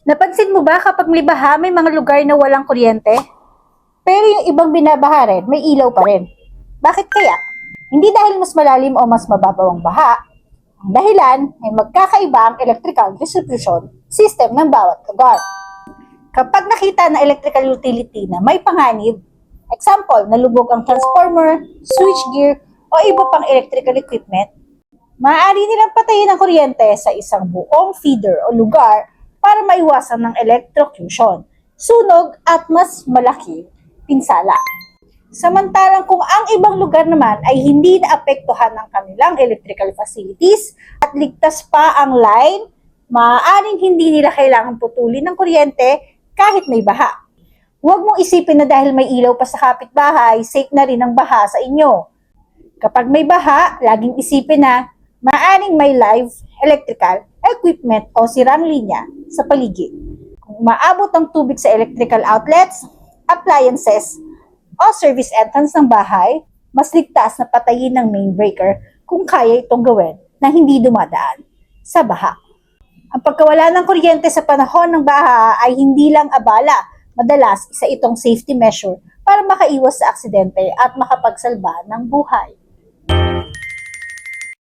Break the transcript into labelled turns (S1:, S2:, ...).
S1: Napansin mo ba kapag may baha, may mga lugar na walang kuryente? Pero yung ibang binabaha rin, may ilaw pa rin. Bakit kaya? Hindi dahil mas malalim o mas mababaw ang baha. Ang dahilan ay magkakaiba ang electrical distribution system ng bawat lugar. Kapag nakita ng electrical utility na may panganib, example, nalubog ang transformer, switchgear, o iba pang electrical equipment, maaari nilang patayin ang kuryente sa isang buong feeder o lugar para maiwasan ng electrocution, sunog at mas malaki pinsala. Samantalang kung ang ibang lugar naman ay hindi naapektuhan ng kanilang electrical facilities at ligtas pa ang line, maaaring hindi nila kailangan putulin ng kuryente kahit may baha. Huwag mong isipin na dahil may ilaw pa sa kapitbahay, safe na rin ang baha sa inyo. Kapag may baha, laging isipin na maaaring may live electrical equipment o sirang linya sa paligid. Kung maabot ang tubig sa electrical outlets, appliances, o service entrance ng bahay, mas ligtas na patayin ng main breaker kung kaya itong gawin na hindi dumadaan sa baha. Ang pagkawala ng kuryente sa panahon ng baha ay hindi lang abala, madalas isa itong safety measure para makaiwas sa aksidente at makapagsalba ng buhay.